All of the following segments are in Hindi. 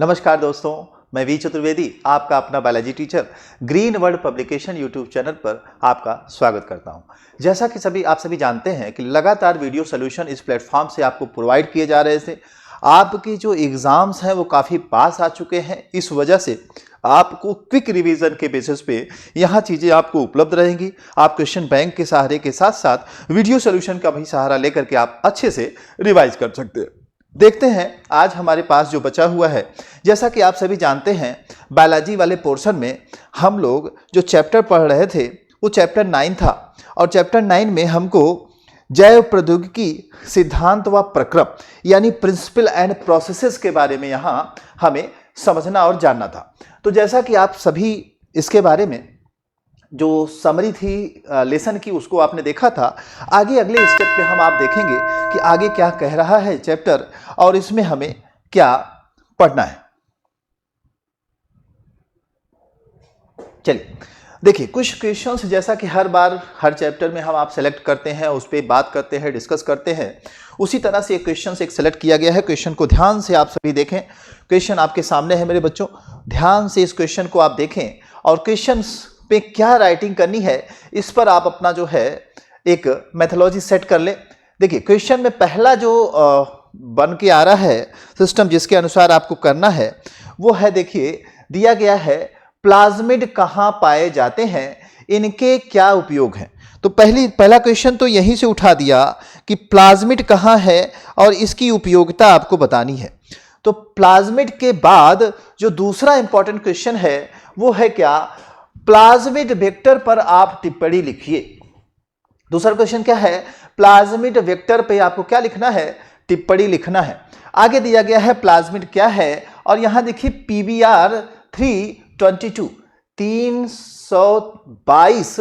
नमस्कार दोस्तों, मैं वी चतुर्वेदी आपका अपना biology teacher green world publication YouTube channel पर आपका स्वागत करता हूं। जैसा कि आप सभी जानते हैं कि लगातार वीडियो सोल्यूशन इस प्लेटफॉर्म से आपको प्रोवाइड किए जा रहे थे। आपकी जो एग्ज़ाम्स हैं वो काफ़ी पास आ चुके हैं, इस वजह से आपको क्विक रिवीजन के बेसिस पे यहाँ चीज़ें आपको उपलब्ध रहेंगी। आप क्वेश्चन बैंक के सहारे के साथ साथ वीडियो सोल्यूशन का भी सहारा लेकर के आप अच्छे से रिवाइज कर सकते हैं। देखते हैं आज हमारे पास जो बचा हुआ है। जैसा कि आप सभी जानते हैं, बायोलॉजी वाले पोर्शन में हम लोग जो चैप्टर पढ़ रहे थे वो चैप्टर 9 था और चैप्टर 9 में हमको जैव प्रौद्योगिकी सिद्धांत व प्रक्रम यानी प्रिंसिपल एंड प्रोसेसेस के बारे में यहाँ हमें समझना और जानना था। तो जैसा कि आप सभी इसके बारे में जो समरी थी लेसन की उसको आपने देखा था। आगे अगले स्टेप पे हम आप देखेंगे कि आगे क्या कह रहा है चैप्टर और इसमें हमें क्या पढ़ना है। चलिए देखिए, कुछ क्वेश्चंस जैसा कि हर बार हर चैप्टर में हम आप सेलेक्ट करते हैं, उस पर बात करते हैं, डिस्कस करते हैं, उसी तरह से एक क्वेश्चन एक सेलेक्ट किया गया है। क्वेश्चन को ध्यान से आप सभी देखें। क्वेश्चन आपके सामने है मेरे बच्चों, ध्यान से इस क्वेश्चन को आप देखें और क्वेश्चन पे क्या राइटिंग करनी है इस पर आप अपना जो है एक मेथोलॉजी सेट कर ले। देखिए क्वेश्चन में पहला जो बन के आ रहा है सिस्टम जिसके अनुसार आपको करना है वो है, देखिए दिया गया है प्लाज्मिड कहाँ पाए जाते हैं, इनके क्या उपयोग हैं। तो पहला क्वेश्चन तो यहीं से उठा दिया कि प्लाज्मिड कहाँ है और इसकी उपयोगिता आपको बतानी है। तो प्लाज्मिड के बाद जो दूसरा इंपॉर्टेंट क्वेश्चन है वो है क्या, प्लाज्मिड वेक्टर पर आप टिप्पणी लिखिए। दूसरा क्वेश्चन क्या है, प्लाज्मिड वेक्टर पे आपको क्या लिखना है, टिप्पणी लिखना है। आगे दिया गया है प्लाज्मिड क्या है और यहां देखिए PBr 322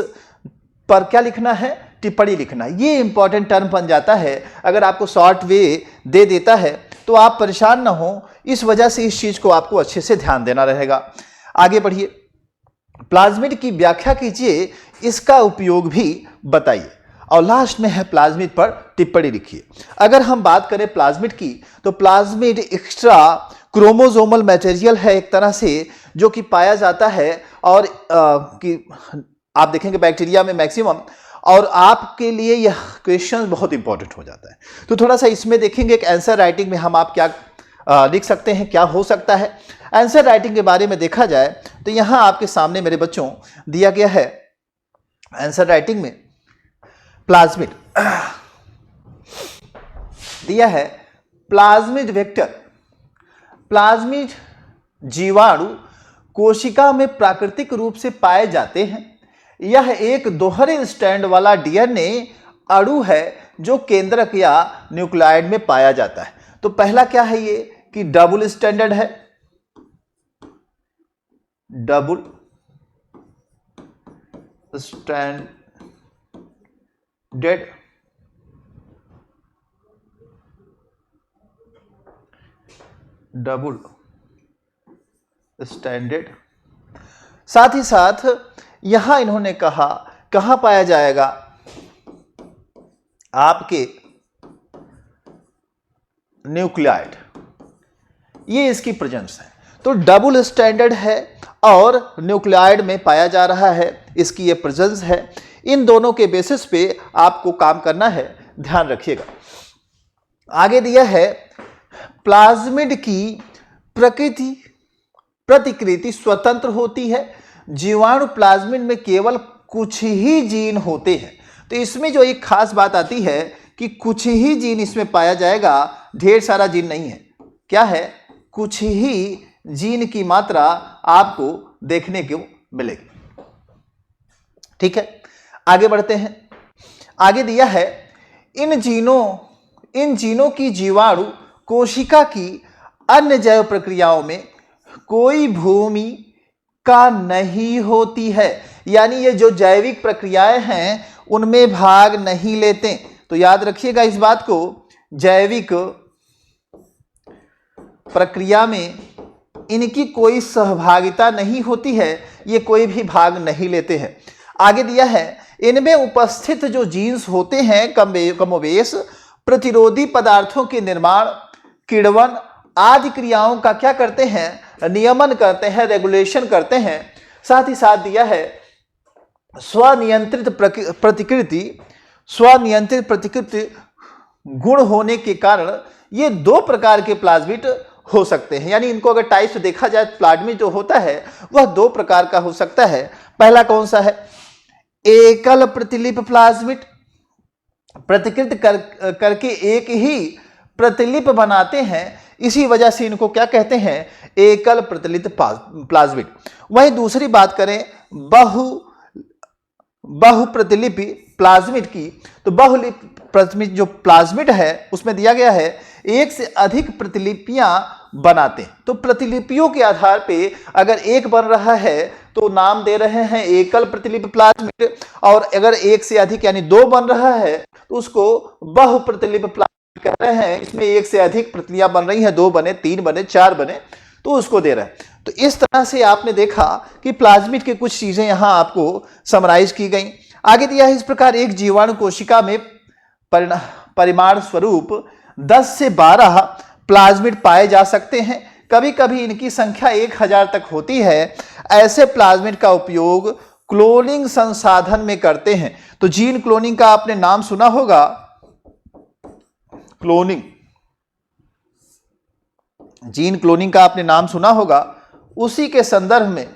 पर क्या लिखना है, टिप्पणी लिखना है। ये इंपॉर्टेंट टर्म बन जाता है। अगर आपको शॉर्ट वे दे देता है तो आप परेशान ना हो, इस वजह से इस चीज को आपको अच्छे से ध्यान देना रहेगा। आगे बढ़िए, प्लाज्मिड की व्याख्या कीजिए, इसका उपयोग भी बताइए और लास्ट में है प्लाज्मिड पर टिप्पणी लिखिए। अगर हम बात करें प्लाज्मिड की तो प्लाज्मिड एक्स्ट्रा क्रोमोसोमल मटेरियल है एक तरह से, जो कि पाया जाता है और कि आप देखेंगे बैक्टीरिया में मैक्सिमम, और आपके लिए यह क्वेश्चन बहुत इंपॉर्टेंट हो जाता है। तो थोड़ा सा इसमें देखेंगे एक आंसर राइटिंग में हम आप क्या लिख सकते हैं, क्या हो सकता है। आंसर राइटिंग के बारे में देखा जाए तो यहां आपके सामने मेरे बच्चों दिया गया है आंसर राइटिंग में प्लाज्मिड दिया है, प्लाज्मिड वेक्टर। प्लाज्मिड जीवाणु कोशिका में प्राकृतिक रूप से पाए जाते हैं। यह एक दोहरे स्ट्रैंड वाला DNA अणु है जो केंद्रक या न्यूक्लियाइड में पाया जाता है। तो पहला क्या है ये कि डबल स्टैंडर्ड है, डबल स्टैंडर्ड, डबल स्टैंडर्ड। साथ ही साथ यहां इन्होंने कहा कहां पाया जाएगा, आपके न्यूक्लियाइड, ये इसकी प्रेजेंस है। तो डबल स्टैंडर्ड है और न्यूक्लियाइड में पाया जा रहा है, इसकी ये प्रेजेंस है। इन दोनों के बेसिस पे आपको काम करना है, ध्यान रखिएगा। आगे दिया है प्लाज्मिड की प्रतिकृति स्वतंत्र होती है। जीवाणु प्लाज्मिड में केवल कुछ ही जीन होते हैं। तो इसमें जो एक खास बात आती है कि कुछ ही जीन इसमें पाया जाएगा, ढेर सारा जीन नहीं है। क्या है, कुछ ही जीन की मात्रा आपको देखने को मिलेगी। ठीक है, आगे बढ़ते हैं। आगे दिया है इन जीनों की जीवाणु कोशिका की अन्य जैव प्रक्रियाओं में कोई भूमिका नहीं होती है, यानी ये जो जैविक प्रक्रियाएं हैं उनमें भाग नहीं लेते। तो याद रखिएगा इस बात को, जैविक प्रक्रिया में इनकी कोई सहभागिता नहीं होती है, ये कोई भी भाग नहीं लेते हैं। आगे दिया है इनमें उपस्थित जो जीन्स होते हैं कमोबेश प्रतिरोधी पदार्थों के निर्माण, किण्वन आदि क्रियाओं का क्या करते हैं, नियमन करते हैं, रेगुलेशन करते हैं। साथ ही साथ दिया है स्वनियंत्रित प्रतिकृति गुण होने के कारण ये दो प्रकार के प्लाज्मिड हो सकते हैं। यानी इनको अगर टाइप से देखा जाए प्लाज्मिड जो होता है वह दो प्रकार का हो सकता है। पहला कौन सा है, एकल प्रतिलिप प्लाज्मिड, प्रतिकृत करके एक ही प्रतिलिप बनाते हैं, इसी वजह से इनको क्या कहते हैं, एकल प्रतिलिप प्लाज्मिड। वहीं दूसरी बात करें बहुप्रतिलिपि प्लाज्मिड की, तो बहुलिप प्रतिलिप जो प्लाज्मिड है उसमें दिया गया है एक से अधिक प्रतिलिपियां बनाते हैं। तो प्रतिलिपियों के आधार पे अगर एक बन रहा है तो नाम दे रहे हैं एकल प्रतिलिपि प्लाज्मिड, और अगर एक से अधिक यानी दो बन रहा है तो उसको बहुप्रतिलिपि प्लाज्मिड कह रहे हैं। इसमें एक से अधिक प्रतिलिपियां बन रही हैं, दो बने, तीन बने, चार बने, तो उसको दे रहे हैं। तो इस तरह से आपने देखा कि प्लाज्मिड की कुछ चीजें यहां आपको समराइज की गई। आगे दिया है इस प्रकार एक जीवाणु कोशिका में परिमाण स्वरूप 10 से 12 प्लाज्मिड पाए जा सकते हैं। कभी कभी इनकी संख्या 1000 तक होती है। ऐसे प्लाज्मिड का उपयोग क्लोनिंग संसाधन में करते हैं। तो जीन क्लोनिंग का आपने नाम सुना होगा, क्लोनिंग, जीन क्लोनिंग का आपने नाम सुना होगा। उसी के संदर्भ में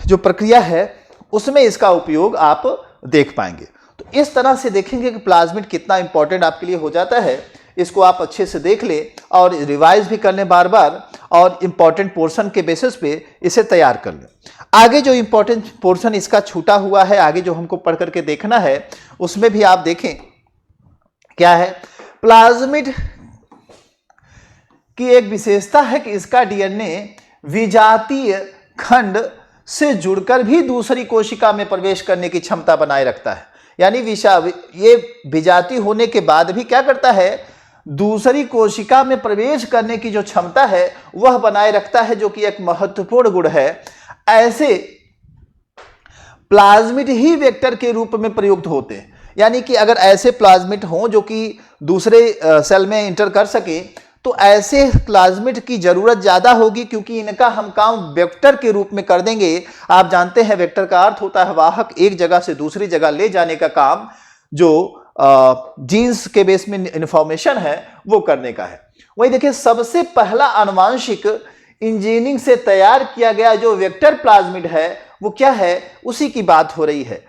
जो प्रक्रिया है उसमें इसका उपयोग आप देख पाएंगे। तो इस तरह से देखेंगे कि प्लाज्मिड कितना इंपॉर्टेंट आपके लिए हो जाता है। इसको आप अच्छे से देख ले और रिवाइज भी कर लें बार बार, और इंपॉर्टेंट पोर्शन के बेसिस पे इसे तैयार कर लें। आगे जो इंपॉर्टेंट पोर्शन इसका छूटा हुआ है, आगे जो हमको पढ़ करके देखना है, उसमें भी आप देखें क्या है। प्लाज्मिड की एक विशेषता है कि इसका डीएनए विजातीय खंड से जुड़कर भी दूसरी कोशिका में प्रवेश करने की क्षमता बनाए रखता है। यानी ये विजातीय होने के बाद भी क्या करता है, दूसरी कोशिका में प्रवेश करने की जो क्षमता है वह बनाए रखता है, जो कि एक महत्वपूर्ण गुण है। ऐसे प्लाज्मिड ही वेक्टर के रूप में प्रयुक्त होते हैं। यानी कि अगर ऐसे प्लाज्मिड हों जो कि दूसरे सेल में इंटर कर सके, तो ऐसे प्लाज्मिड की जरूरत ज्यादा होगी, क्योंकि इनका हम काम वेक्टर के रूप में कर देंगे। आप जानते हैं वेक्टर का अर्थ होता है वाहक, एक जगह से दूसरी जगह ले जाने का काम जो जीन्स के बेस में इंफॉर्मेशन है वो करने का है। वही देखिए सबसे पहला आनुवांशिक इंजीनियरिंग से तैयार किया गया जो वेक्टर प्लाज्मिड है वो क्या है, उसी की बात हो रही है।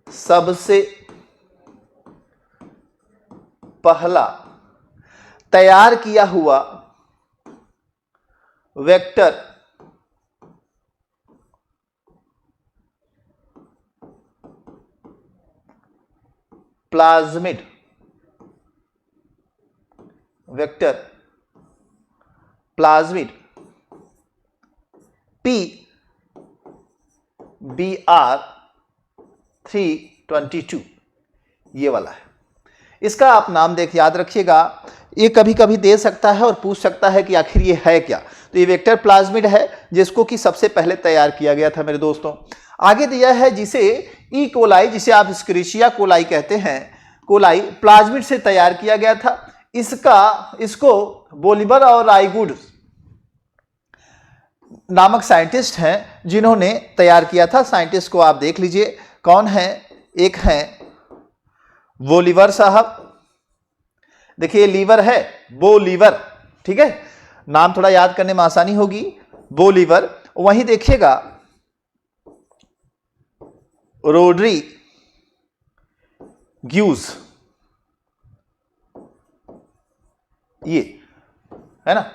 सबसे पहला तैयार किया हुआ vector plasmid, vector plasmid PBr322 ये वाला है। इसका आप नाम देख याद रखिएगा। ये कभी कभी दे सकता है और पूछ सकता है कि आखिर ये है क्या। तो ये वेक्टर प्लाज्मिड है जिसको कि सबसे पहले तैयार किया गया था मेरे दोस्तों। आगे दिया है जिसे ई कोलाई, जिसे आप स्क्रिशिया कोलाई कहते हैं, कोलाई प्लाज्मिड से तैयार किया गया था। इसको बोलिवर और रायगुड नामक साइंटिस्ट हैं जिन्होंने तैयार किया था। साइंटिस्ट को आप देख लीजिए कौन है। एक है बोलिवर साहब, देखिए लीवर है, बोलिवर, ठीक है, नाम थोड़ा याद करने में आसानी होगी, बोलिवर। वहीं देखिएगा रोड्रीग्यूज, ये है ना,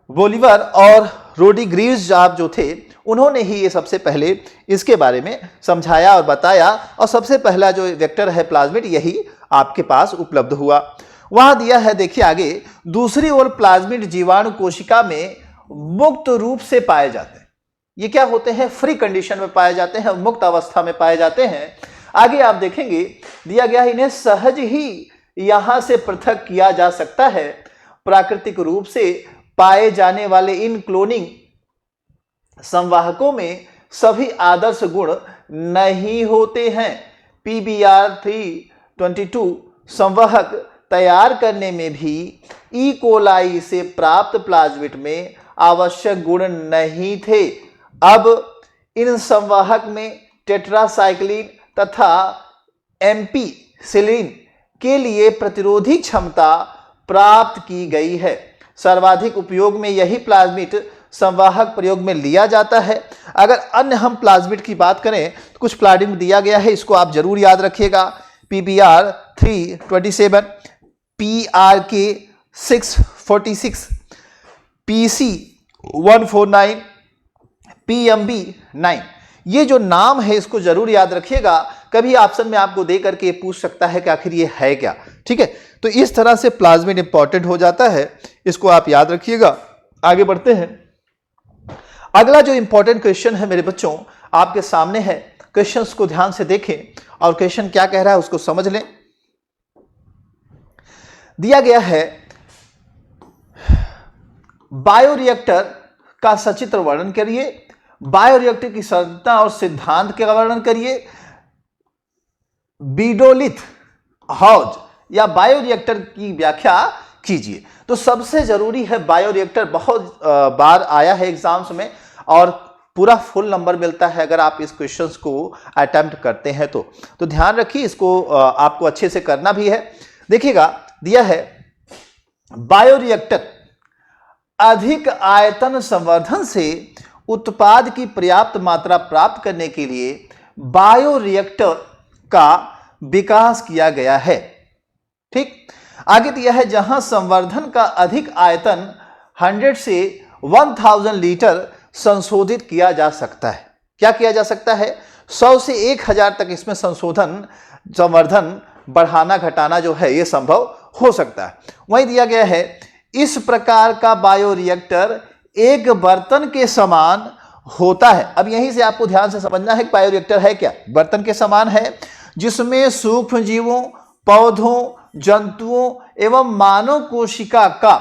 बोलिवर और रोड्रीग्यूज आप जो थे उन्होंने ही ये सबसे पहले इसके बारे में समझाया और बताया, और सबसे पहला जो वेक्टर है प्लाज्मिड यही आपके पास उपलब्ध हुआ। वहां दिया है देखिए आगे, दूसरी ओर प्लाज्मिड जीवाणु कोशिका में मुक्त रूप से पाए जाते हैं। ये क्या होते हैं, फ्री कंडीशन में पाए जाते हैं, मुक्त अवस्था में पाए जाते हैं। आगे आप देखेंगे दिया गया है इन्हें सहज ही यहां से पृथक किया जा सकता है। प्राकृतिक रूप से पाए जाने वाले इन क्लोनिंग संवाहकों में सभी आदर्श गुण नहीं होते हैं। PBr322 संवहक तैयार करने में भी ई कोलाई से प्राप्त प्लाज्मिड में आवश्यक गुण नहीं थे। अब इन संवाहक में टेट्रासाइक्लिन तथा एम्पिसिलिन के लिए प्रतिरोधी क्षमता प्राप्त की गई है। सर्वाधिक उपयोग में यही प्लाज्मिड संवाहक प्रयोग में लिया जाता है। अगर अन्य हम प्लाज्मिड की बात करें तो कुछ प्लाज्मिड दिया गया है, इसको आप जरूर याद रखिएगा। PBr 327, PRK 646, PC 149, PMB 9। ये जो नाम है इसको जरूर याद रखिएगा, कभी ऑप्शन में आपको दे करके पूछ सकता है कि आखिर ये है क्या। ठीक है, तो इस तरह से प्लाज्मिड इंपॉर्टेंट हो जाता है, इसको आप याद रखिएगा। आगे बढ़ते हैं। अगला जो इंपॉर्टेंट क्वेश्चन है मेरे बच्चों आपके सामने है, क्वेश्चंस को ध्यान से देखें और क्वेश्चन क्या कह रहा है उसको समझ लें। दिया गया है बायोरिएक्टर का सचित्र वर्णन करिए, बायोरिएक्टर की संरचना और सिद्धांत का वर्णन करिए, बीडोलिथ हौज या बायोरिएक्टर की व्याख्या कीजिए। तो सबसे जरूरी है बायोरिएक्टर, बहुत बार आया है एग्जाम्स में और पूरा फुल नंबर मिलता है अगर आप इस क्वेश्चंस को अटेम्प्ट करते हैं तो ध्यान रखिए, इसको आपको अच्छे से करना भी है। देखिएगा दिया है बायोरिएक्टर अधिक आयतन संवर्धन से उत्पाद की पर्याप्त मात्रा प्राप्त करने के लिए बायोरिएक्टर का विकास किया गया है। ठीक, आगे दिया है जहां संवर्धन का अधिक आयतन 100 से 1000 लीटर संशोधित किया जा सकता है। क्या किया जा सकता है? 100 से 1000 तक इसमें संवर्धन बढ़ाना घटाना जो है ये संभव हो सकता है। वहीं दिया गया है इस प्रकार का बायोरिएक्टर एक बर्तन के समान होता है। अब यहीं से आपको ध्यान से समझना है कि बायोरिएक्टर है क्या। बर्तन के समान है जिसमें सूक्ष्म जीवों, पौधों, जंतुओं एवं मानव कोशिका का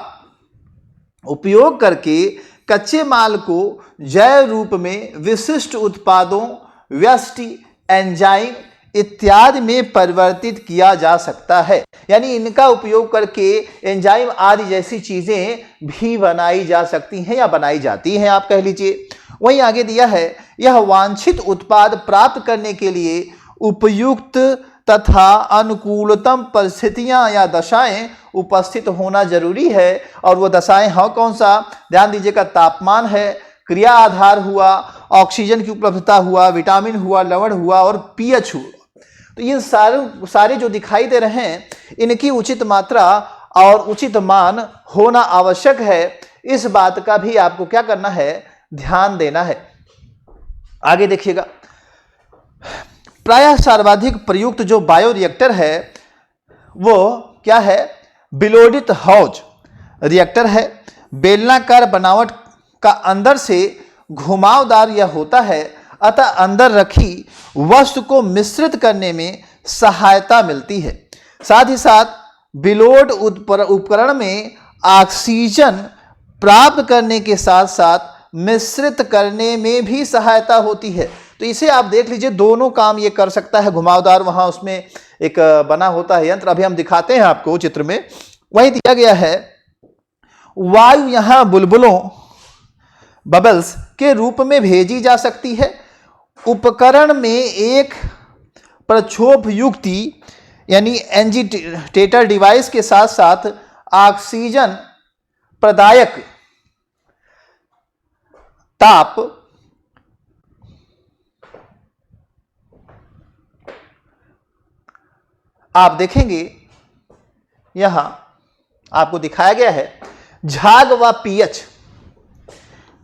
उपयोग करके कच्चे माल को जैव रूप में विशिष्ट उत्पादों, व्यष्टि, एंजाइम इत्यादि में परिवर्तित किया जा सकता है। यानी इनका उपयोग करके एंजाइम आदि जैसी चीजें भी बनाई जा सकती हैं या बनाई जाती हैं, आप कह लीजिए। वहीं आगे दिया है यह वांछित उत्पाद प्राप्त करने के लिए उपयुक्त तथा अनुकूलतम परिस्थितियां या दशाएं उपस्थित होना जरूरी है। और वो दशाएं हैं कौन सा? ध्यान दीजिएगा, तापमान है, क्रिया आधार हुआ, ऑक्सीजन की उपलब्धता हुआ, विटामिन हुआ, लवण हुआ और पीएच हुआ। तो ये सारे जो दिखाई दे रहे हैं इनकी उचित मात्रा और उचित मान होना आवश्यक है। इस बात का भी आपको क्या करना है? ध्यान देना है। आगे देखिएगा, प्रायः सर्वाधिक प्रयुक्त जो बायोरिएक्टर है वो क्या है? बिलोडिथ हौज रिएक्टर है। बेलनाकार बनावट का अंदर से घुमावदार यह होता है, अतः अंदर रखी वस्तु को मिश्रित करने में सहायता मिलती है। साथ ही साथ बिलोड उपकरण में ऑक्सीजन प्राप्त करने के साथ साथ मिश्रित करने में भी सहायता होती है। तो इसे आप देख लीजिए, दोनों काम ये कर सकता है। घुमावदार वहां उसमें एक बना होता है यंत्र, अभी हम दिखाते हैं आपको चित्र में। वही दिया गया है वायु यहां बुलबुलों बबल्स के रूप में भेजी जा सकती है। उपकरण में एक प्रक्षोभ युक्ति यानी एंजिटेटर डिवाइस के साथ साथ ऑक्सीजन प्रदायक ताप आप देखेंगे यहां आपको दिखाया गया है झाग व पीएच।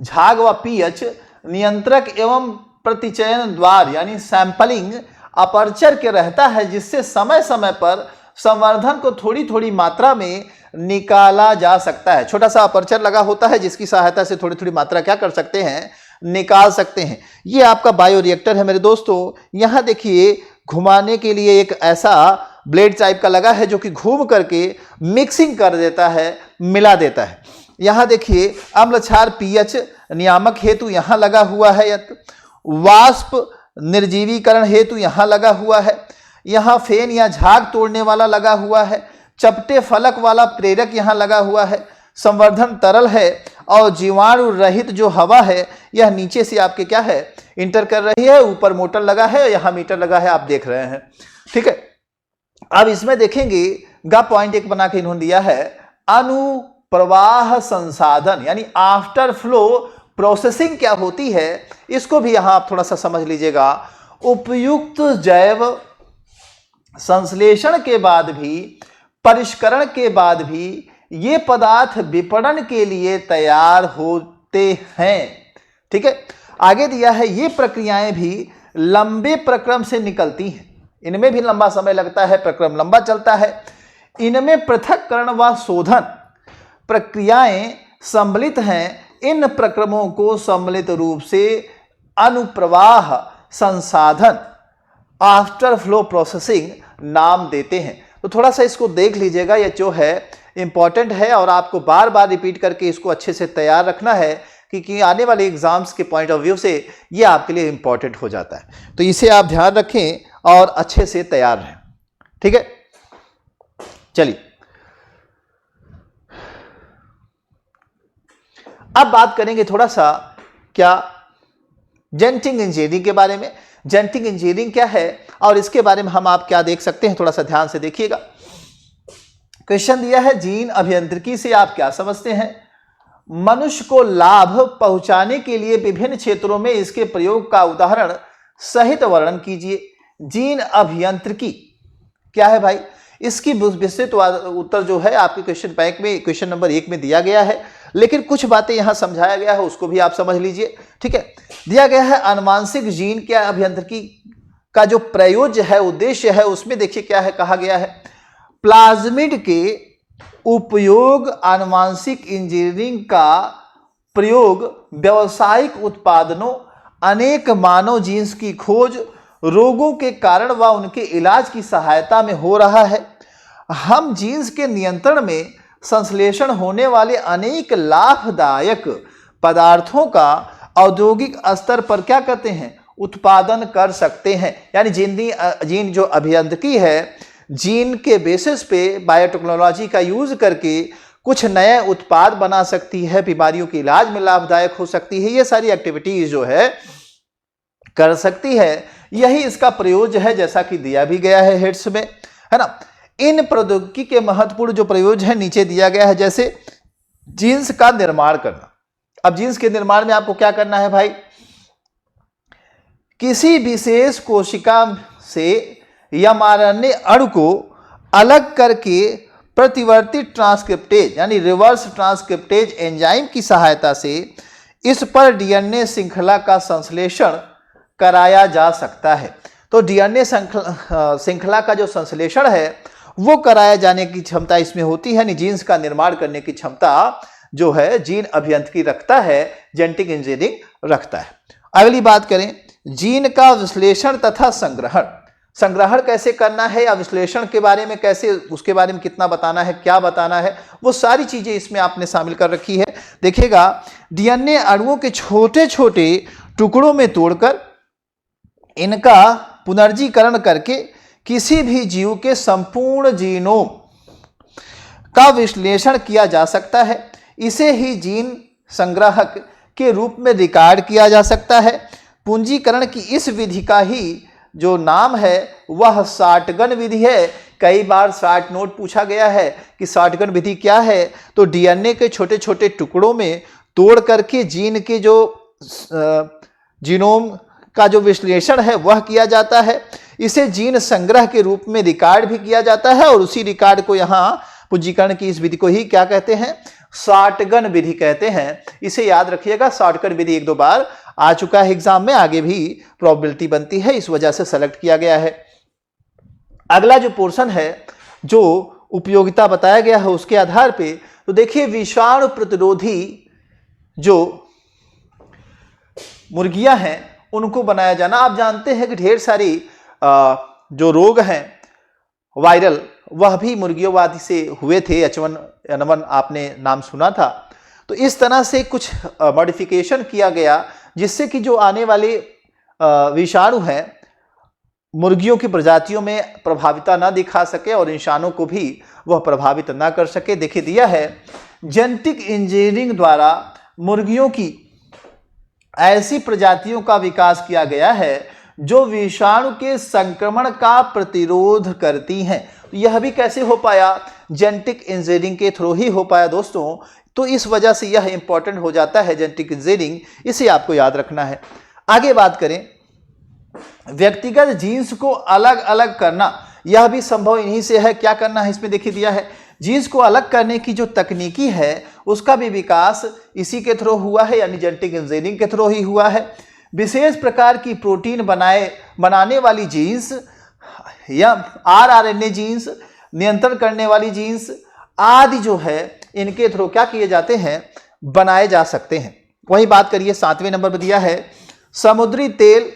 झाग व पीएच नियंत्रक एवं प्रतिचयन द्वार यानी सैंपलिंग अपर्चर के रहता है, जिससे समय समय पर संवर्धन को थोड़ी थोड़ी मात्रा में निकाला जा सकता है। छोटा सा अपर्चर लगा होता है जिसकी सहायता से थोड़ी थोड़ी मात्रा क्या कर सकते हैं? निकाल सकते हैं। ये आपका बायोरिएक्टर है मेरे दोस्तों। यहां देखिए घुमाने के लिए एक ऐसा ब्लेड टाइप का लगा है जो कि घूम करके मिक्सिंग कर देता है, मिला देता है। यहां देखिए अम्ल क्षार पीएच नियामक हेतु यहां लगा हुआ है, वाष्प निर्जीवीकरण हेतु यहां लगा हुआ है। यहाँ फेन या झाग तोड़ने वाला लगा हुआ है, चपटे फलक वाला प्रेरक यहाँ लगा हुआ है, संवर्धन तरल है, और जीवाणु रहित जो हवा है यह नीचे से आपके क्या है इंटर कर रही है, ऊपर मोटर लगा है, यहाँ मीटर लगा है, आप देख रहे हैं। ठीक है, अब इसमें देखेंगे गा पॉइंट एक बना के इन्होंने दिया है, अनुप्रवाह संसाधन यानी आफ्टर फ्लो प्रोसेसिंग क्या होती है, इसको भी यहां आप थोड़ा सा समझ लीजिएगा। उपयुक्त जैव संश्लेषण के बाद भी, परिष्करण के बाद भी ये पदार्थ विपणन के लिए तैयार होते हैं। ठीक है, आगे दिया है ये प्रक्रियाएं भी लंबे प्रक्रम से निकलती हैं, इनमें भी लंबा समय लगता है, प्रक्रम लंबा चलता है। इनमें पृथक्करण व शोधन प्रक्रियाएं सम्मिलित हैं, इन प्रक्रमों को सम्मिलित रूप से अनुप्रवाह संसाधन आफ्टर फ्लो प्रोसेसिंग नाम देते हैं। तो थोड़ा सा इसको देख लीजिएगा, यह जो है इंपॉर्टेंट है और आपको बार बार रिपीट करके इसको अच्छे से तैयार रखना है, क्योंकि आने वाले एग्जाम्स के पॉइंट ऑफ व्यू से ये आपके लिए इंपॉर्टेंट हो जाता है। तो इसे आप ध्यान रखें और अच्छे से तैयार रहें। ठीक है, चलिए अब बात करेंगे थोड़ा सा क्या जेनेटिक इंजीनियरिंग के बारे में। जेनेटिक इंजीनियरिंग क्या है और इसके बारे में हम आप क्या देख सकते हैं, थोड़ा सा ध्यान से देखिएगा। क्वेश्चन दिया है, जीन अभियांत्रिकी से आप क्या समझते हैं? मनुष्य को लाभ पहुंचाने के लिए विभिन्न क्षेत्रों में इसके प्रयोग का उदाहरण सहित वर्णन कीजिए। जीन अभियांत्रिकी क्या है भाई? इसकी विस्तृत उत्तर जो है आपके क्वेश्चन बैंक में क्वेश्चन नंबर 1 में दिया गया है, लेकिन कुछ बातें यहां समझाया गया है, उसको भी आप समझ लीजिए। ठीक है, दिया गया है आनुवांशिक जीन क्या अभियांत्रिकी का जो प्रयोज्य है, उद्देश्य है, उसमें देखिए क्या है, कहा गया है प्लाज्मिड के उपयोग, आनुवांशिक इंजीनियरिंग का प्रयोग व्यावसायिक उत्पादनों, अनेक मानव जीन्स की खोज, रोगों के कारण व उनके इलाज की सहायता में हो रहा है। हम जीन्स के नियंत्रण में संश्लेषण होने वाले अनेक लाभदायक पदार्थों का औद्योगिक स्तर पर क्या करते हैं, उत्पादन कर सकते हैं। यानी जीन जो अभियांत्रिकी है, जीन के बेसिस पे बायोटेक्नोलॉजी का यूज करके कुछ नए उत्पाद बना सकती है, बीमारियों के इलाज में लाभदायक हो सकती है, ये सारी एक्टिविटीज जो है कर सकती है। यही इसका प्रयोज्य है, जैसा कि दिया भी गया है हेड्स में, है ना। इन प्रौद्योगिकी के महत्वपूर्ण जो प्रयोज्य है नीचे दिया गया है, जैसे जीन्स का निर्माण करना। अब जीन्स के निर्माण में आपको क्या करना है भाई, किसी विशेष कोशिका से एमआरएनए अणु को अलग करके प्रतिवर्ती ट्रांसक्रिप्टेज यानी रिवर्स ट्रांसक्रिप्टेज एंजाइम की सहायता से इस पर डीएनए श्रृंखला का संश्लेषण कराया जा सकता है। तो डीएनए श्रृंखला का जो संश्लेषण है वो कराया जाने की क्षमता इसमें होती है। जीन्स का निर्माण करने की क्षमता जो है जीन अभियांत्रिकी रखता है, जेनेटिक इंजीनियरिंग रखता है। अगली बात करें, जीन का विश्लेषण तथा संग्रहण। संग्रहण कैसे करना है या विश्लेषण के बारे में कैसे, उसके बारे में कितना बताना है, क्या बताना है, वो सारी चीजें इसमें आपने शामिल कर रखी है। देखिएगा, डीएनए अणुओं के छोटे छोटे टुकड़ों में तोड़कर इनका पुनर्जीकरण करके किसी भी जीव के संपूर्ण जीनोम का विश्लेषण किया जा सकता है। इसे ही जीन संग्राहक के रूप में रिकॉर्ड किया जा सकता है। पूंजीकरण की इस विधि का ही जो नाम है वह शॉटगन विधि है। कई बार शॉर्ट नोट पूछा गया है कि शॉटगन विधि क्या है, तो डीएनए के छोटे छोटे टुकड़ों में तोड़ करके जीन के जो जीनोम का जो विश्लेषण है वह किया जाता है। इसे जीन संग्रह के रूप में रिकॉर्ड भी किया जाता है और उसी रिकॉर्ड को यहाँ पूंजीकरण की इस विधि को ही क्या कहते हैं, शॉटगन विधि कहते हैं। इसे याद रखिएगा, शॉटगन विधि 1-2 बार आ चुका है एग्जाम में, आगे भी प्रोबेबिलिटी बनती है, इस वजह से सेलेक्ट किया गया है। अगला जो पोर्शन है जो उपयोगिता बताया गया है उसके आधार पे, तो देखिए विषाणु प्रतिरोधी जो मुर्गियां हैं उनको बनाया जाना। आप जानते हैं कि ढेर सारी जो रोग हैं वायरल, वह भी मुर्गियोंवादी से हुए थे। H1N1 आपने नाम सुना था। तो इस तरह से कुछ मॉडिफिकेशन किया गया जिससे कि जो आने वाले विषाणु हैं मुर्गियों की प्रजातियों में प्रभाविता ना दिखा सके और इंसानों को भी वह प्रभावित ना कर सके। देखिए दिया है, जेनेटिक इंजीनियरिंग द्वारा मुर्गियों की ऐसी प्रजातियों का विकास किया गया है जो विषाणु के संक्रमण का प्रतिरोध करती हैं। तो यह भी कैसे हो पाया? जेनेटिक इंजीनियरिंग के थ्रू ही हो पाया दोस्तों। तो इस वजह से यह इंपॉर्टेंट हो जाता है जेनेटिक इंजीनियरिंग, इसे आपको याद रखना है। आगे बात करें, व्यक्तिगत जीन्स को अलग अलग करना, यह भी संभव इन्हीं से है। क्या करना है इसमें देखिए दिया है, जीन्स को अलग करने की जो तकनीकी है उसका भी विकास इसी के थ्रू हुआ है, यानी जेनेटिक इंजीनियरिंग के थ्रू ही हुआ है। विशेष प्रकार की प्रोटीन बनाने वाली जीन्स या आरएनए जीन्स, नियंत्रण करने वाली जीन्स आदि जो है इनके थ्रू क्या किए जाते हैं, बनाए जा सकते हैं। वही बात करिए 7वें नंबर पर दिया है, समुद्री तेल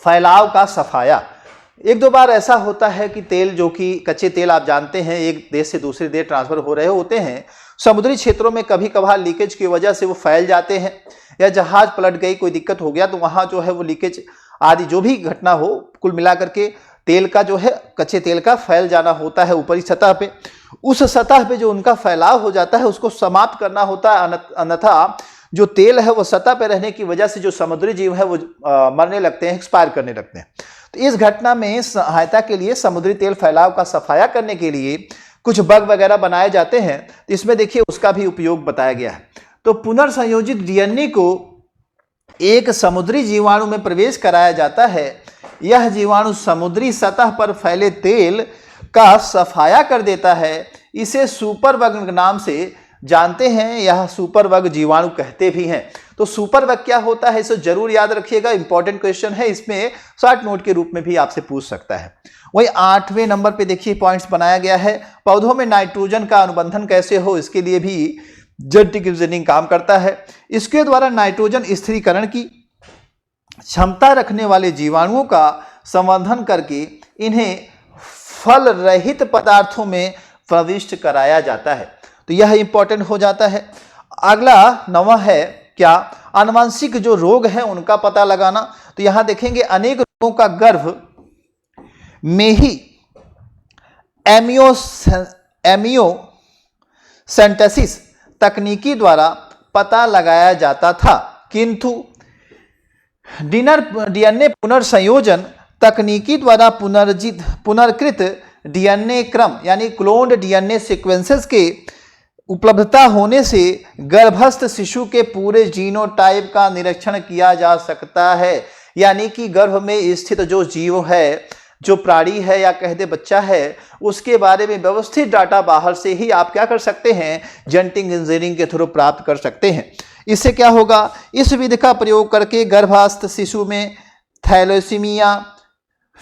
फैलाव का सफाया। एक दो बार ऐसा होता है कि तेल जो कि कच्चे तेल आप जानते हैं एक देश से दूसरे देश ट्रांसफर हो रहे होते हैं, समुद्री क्षेत्रों में कभी कभार लीकेज की वजह से वो फैल जाते हैं, या जहाज पलट गई, कोई दिक्कत हो गया तो वहां जो है वो लीकेज आदि जो भी घटना हो, कुल मिलाकर के तेल का जो है, कच्चे तेल का फैल जाना होता है ऊपरी सतह पे। उस सतह पे जो उनका फैलाव हो जाता है उसको समाप्त करना होता है, अन्यथा जो तेल है वो सतह पे रहने की वजह से जो समुद्री जीव है वो मरने लगते हैं, एक्सपायर करने लगते हैं। तो इस घटना में सहायता के लिए समुद्री तेल फैलाव का सफाया करने के लिए कुछ बग वगैरह बनाए जाते हैं। तो इसमें देखिए उसका भी उपयोग बताया गया है। तो पुनर्संयोजित डीएनए को एक समुद्री जीवाणु में प्रवेश कराया जाता है। यह जीवाणु समुद्री सतह पर फैले तेल का सफाया कर देता है। इसे सुपर बग नाम से जानते हैं, यह सुपर बग जीवाणु कहते भी हैं। तो सुपर बग क्या होता है इसे जरूर याद रखिएगा, इंपॉर्टेंट क्वेश्चन है, इसमें शॉर्ट नोट के रूप में भी आपसे पूछ सकता है। वही 8वें नंबर पे देखिए पॉइंट्स बनाया गया है, पौधों में नाइट्रोजन का अनुबंधन कैसे हो, इसके लिए भी जेनेटिक इंजीनियरिंग काम करता है। इसके द्वारा नाइट्रोजन स्थिरीकरण की क्षमता रखने वाले जीवाणुओं का संवर्धन करके इन्हें फल रहित पदार्थों में प्रविष्ट कराया जाता है। तो यह इंपॉर्टेंट हो जाता है। अगला 9वां है क्या, आनुवंशिक जो रोग है उनका पता लगाना। तो यहां देखेंगे अनेक रोगों का गर्भ में ही एमियोसेंटेसिस तकनीकी द्वारा पता लगाया जाता था, किंतु डीएनए पुनर्संयोजन तकनीकी द्वारा पुनर्कृत डीएनए क्रम यानी क्लोन्ड डीएनए सीक्वेंसेस के उपलब्धता होने से गर्भस्थ शिशु के पूरे जीनोटाइप का निरीक्षण किया जा सकता है। यानी कि गर्भ में स्थित जो जीव है, जो प्राणी है या कह दे बच्चा है, उसके बारे में व्यवस्थित डाटा बाहर से ही आप क्या कर सकते हैं, जेनेटिक इंजीनियरिंग के थ्रू प्राप्त कर सकते हैं। इससे क्या होगा, इस विधि का प्रयोग करके गर्भस्थ शिशु में थैलेसीमिया,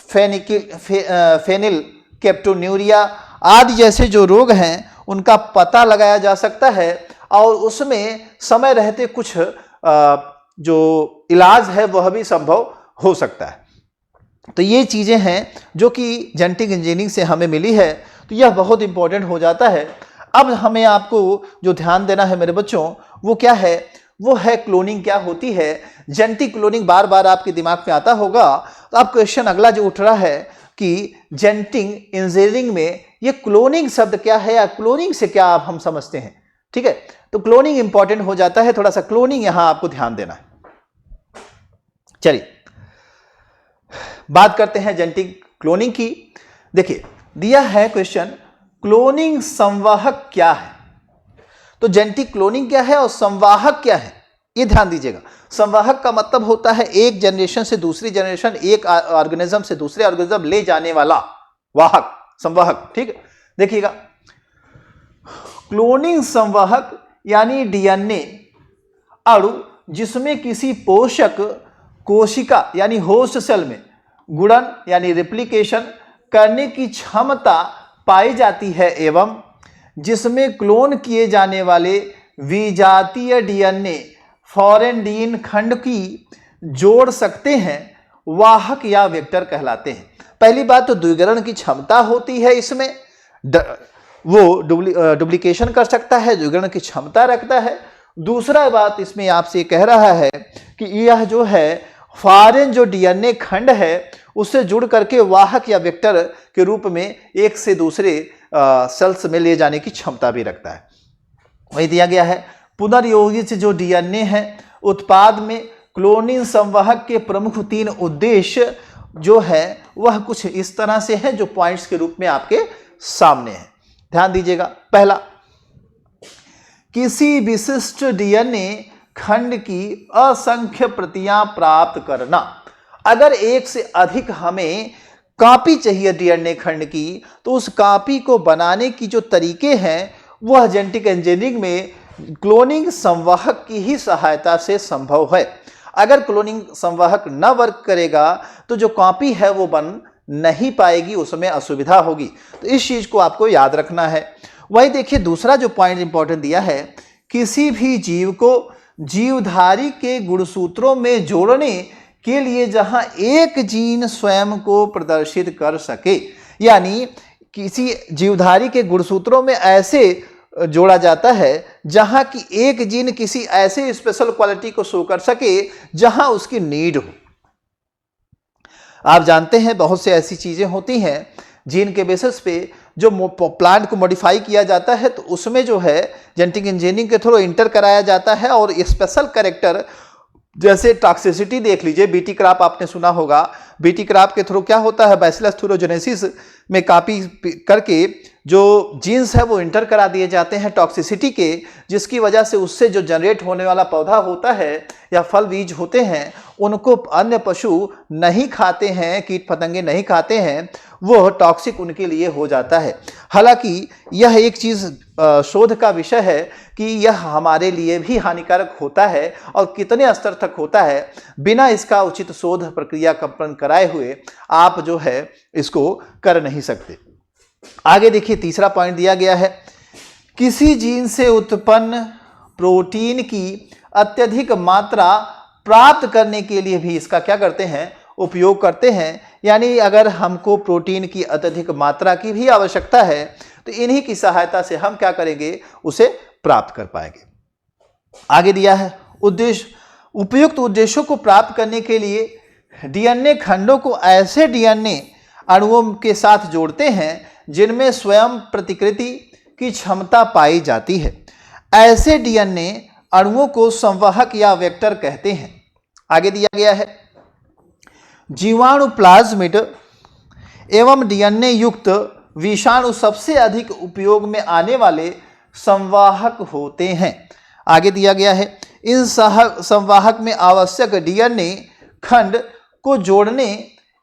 फेनिल कैप्टोन्यूरिया आदि जैसे जो रोग हैं उनका पता लगाया जा सकता है, और उसमें समय रहते कुछ जो इलाज है वह भी संभव हो सकता है। तो ये चीजें हैं जो कि जेनेटिक इंजीनियरिंग से हमें मिली है, तो यह बहुत इंपॉर्टेंट हो जाता है। अब हमें आपको जो ध्यान देना है मेरे बच्चों वो क्या है, वो है क्लोनिंग क्या होती है। जेनेटिक क्लोनिंग बार बार आपके दिमाग में आता होगा, तो अब क्वेश्चन अगला जो उठ रहा है कि जेनेटिक इंजीनियरिंग में ये क्लोनिंग शब्द क्या है या क्लोनिंग से क्या आप हम समझते हैं। ठीक है, तो क्लोनिंग इंपॉर्टेंट हो जाता है, थोड़ा सा क्लोनिंग यहां आपको ध्यान देना है। चलिए बात करते हैं जेनेटिक क्लोनिंग की। देखिए दिया है क्वेश्चन, क्लोनिंग संवाहक क्या है। तो जेनेटिक क्लोनिंग क्या है और संवाहक क्या है, ये ध्यान दीजिएगा। संवाहक का मतलब होता है एक जनरेशन से दूसरी जनरेशन, एक ऑर्गेनिज्म से दूसरे ऑर्गेनिज्म ले जाने वाला वाहक, संवाहक। ठीक है, देखिएगा क्लोनिंग संवाहक यानी डीएनए अणु जिसमें किसी पोषक कोशिका यानी होस्ट सेल में गुणन यानी रेप्लिकेशन करने की क्षमता पाई जाती है, एवं जिसमें क्लोन किए जाने वाले विजातीय डीएनए फॉरेन डीएनए खंड की जोड़ सकते हैं, वाहक या वेक्टर कहलाते हैं। पहली बात तो द्विगरण की क्षमता होती है, इसमें वो डुप्लीकेशन कर सकता है, द्विगरण की क्षमता रखता है। दूसरा बात इसमें आपसे कह रहा है कि यह जो है फॉरेन जो डीएनए खंड है उससे जुड़ करके वाहक या वेक्टर के रूप में एक से दूसरे सेल्स में ले जाने की क्षमता भी रखता है। वही दिया गया है पुनर्योजित जो डीएनए है उत्पाद में क्लोनिंग संवाहक के प्रमुख 3 उद्देश्य जो है वह कुछ इस तरह से है जो पॉइंट्स के रूप में आपके सामने है। ध्यान दीजिएगा। पहला, किसी विशिष्ट डीएनए खंड की असंख्य प्रतियां प्राप्त करना। अगर एक से अधिक हमें कॉपी चाहिए डीएनए खंड की तो उस कॉपी को बनाने की जो तरीके हैं वह जेनेटिक इंजीनियरिंग में क्लोनिंग संवाहक की ही सहायता से संभव है। अगर क्लोनिंग संवाहक न वर्क करेगा तो जो कॉपी है वो बन नहीं पाएगी, उसमें असुविधा होगी। तो इस चीज को आपको याद रखना है। वही देखिए दूसरा जो पॉइंट इंपॉर्टेंट दिया है, किसी भी जीव को जीवधारी के गुणसूत्रों में जोड़ने के लिए जहां एक जीन स्वयं को प्रदर्शित कर सके, यानी किसी जीवधारी के गुणसूत्रों में ऐसे जोड़ा जाता है जहां की एक जीन किसी ऐसे स्पेशल क्वालिटी को शो कर सके जहां उसकी नीड हो। आप जानते हैं बहुत से ऐसी चीजें होती हैं जीन के बेसिस पे जो प्लांट को मॉडिफाई किया जाता है तो उसमें जो है जेनेटिक इंजीनियरिंग के थ्रू इंटर कराया जाता है और स्पेशल कैरेक्टर जैसे टॉक्सिसिटी देख लीजिए, बीटी क्रॉप आपने सुना होगा। बीटी क्रॉप के थ्रू क्या होता है, बैसिलस थ्यूरोजेनेसिस में कॉपी करके जो जीन्स है वो इंटर करा दिए जाते हैं टॉक्सिसिटी के, जिसकी वजह से उससे जो जनरेट होने वाला पौधा होता है या फल बीज होते हैं उनको अन्य पशु नहीं खाते हैं, कीट पतंगे नहीं खाते हैं, वो टॉक्सिक उनके लिए हो जाता है। हालांकि यह एक चीज़ शोध का विषय है कि यह हमारे लिए भी हानिकारक होता है और कितने स्तर तक होता है, बिना इसका उचित शोध प्रक्रिया कंपन कराए हुए आप जो है इसको कर नहीं सकते। आगे देखिए तीसरा पॉइंट दिया गया है, किसी जीन से उत्पन्न प्रोटीन की अत्यधिक मात्रा प्राप्त करने के लिए भी इसका क्या करते हैं, उपयोग करते हैं। यानी अगर हमको प्रोटीन की अत्यधिक मात्रा की भी आवश्यकता है तो इन्हीं की सहायता से हम क्या करेंगे, उसे प्राप्त कर पाएंगे। आगे दिया है उद्देश्य, उपयुक्त उद्देश्यों को प्राप्त करने के लिए डीएनए खंडों को ऐसे डीएनए अणुओं के साथ जोड़ते हैं जिनमें स्वयं प्रतिकृति की क्षमता पाई जाती है। ऐसे डीएनए अणुओं को संवाहक या वेक्टर कहते हैं। आगे दिया गया है, जीवाणु प्लाज्मिड एवं डीएनए युक्त विषाणु सबसे अधिक उपयोग में आने वाले संवाहक होते हैं। आगे दिया गया है, इन संवाहक में आवश्यक डीएनए खंड को जोड़ने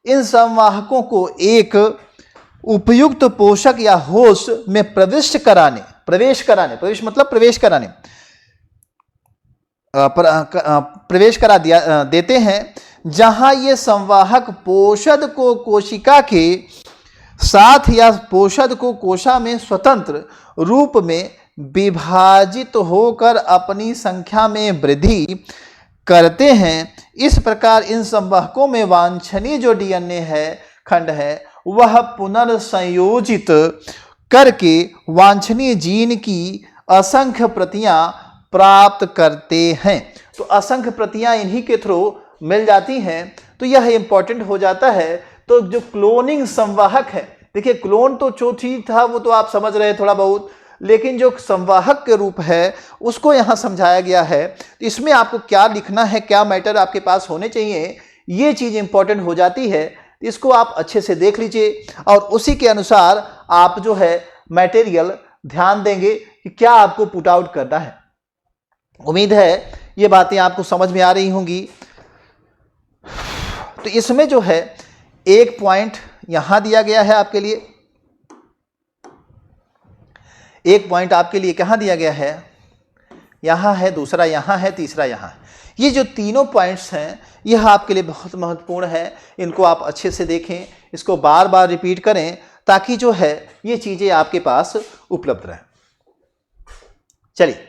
इन संवाहकों को एक उपयुक्त पोषक या होस्ट में प्रवेश कराने प्रवेश करा देते हैं, जहां ये संवाहक पोषक को कोशिका के साथ या पोषक को कोशा में स्वतंत्र रूप में विभाजित होकर अपनी संख्या में वृद्धि करते हैं। इस प्रकार इन संवाहकों में वांछनीय जो डीएनए है खंड है वह पुनर्संयोजित करके वांछनीय जीन की असंख्य प्रतियां प्राप्त करते हैं। तो असंख्य प्रतियां इन्हीं के थ्रू मिल जाती हैं, तो यह इंपॉर्टेंट हो जाता है। तो जो क्लोनिंग संवाहक है, देखिए क्लोन तो जो चीज था वो तो आप समझ रहे थोड़ा बहुत, लेकिन जो संवाहक के रूप है उसको यहाँ समझाया गया है। तो इसमें आपको क्या लिखना है, क्या मैटर आपके पास होने चाहिए, ये चीज़ इंपॉर्टेंट हो जाती है। इसको आप अच्छे से देख लीजिए और उसी के अनुसार आप जो है मटेरियल ध्यान देंगे कि क्या आपको पुट आउट करना है। उम्मीद है ये बातें आपको समझ में आ रही होंगी। तो इसमें जो है एक पॉइंट यहां दिया गया है आपके लिए, एक पॉइंट आपके लिए कहां दिया गया है, यहां है, दूसरा यहां है, तीसरा यहां है। ये जो तीनों पॉइंट्स हैं यह आपके लिए बहुत महत्वपूर्ण है। इनको आप अच्छे से देखें, इसको बार बार रिपीट करें ताकि जो है ये चीजें आपके पास उपलब्ध रहें। चलिए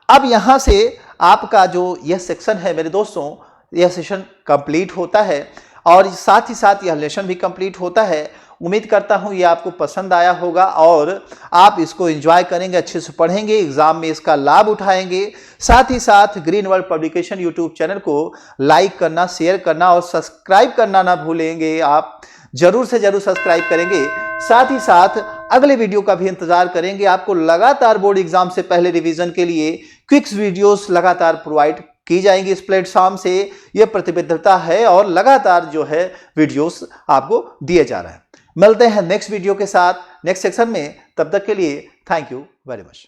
अब यहां से आपका जो यह सेक्शन है मेरे दोस्तों, यह सेशन कंप्लीट होता है और साथ ही साथ यह लेसन भी कंप्लीट होता है। उम्मीद करता हूं ये आपको पसंद आया होगा और आप इसको एंजॉय करेंगे, अच्छे से पढ़ेंगे, एग्जाम में इसका लाभ उठाएंगे। साथ ही साथ green world publication YouTube channel को लाइक करना, शेयर करना और सब्सक्राइब करना ना भूलेंगे। आप जरूर से जरूर सब्सक्राइब करेंगे। साथ ही साथ अगले वीडियो का भी इंतजार करेंगे। आपको लगातार बोर्ड एग्जाम से पहले रिवीजन के लिए क्विक्स वीडियोस लगातार प्रोवाइड की जाएंगी इस प्लेटफॉर्म से। यह प्रतिबद्धता है और लगातार जो है वीडियोस आपको दिए जा रहे हैं। मिलते हैं नेक्स्ट वीडियो के साथ नेक्स्ट सेक्शन में। तब तक के लिए थैंक यू वेरी मच।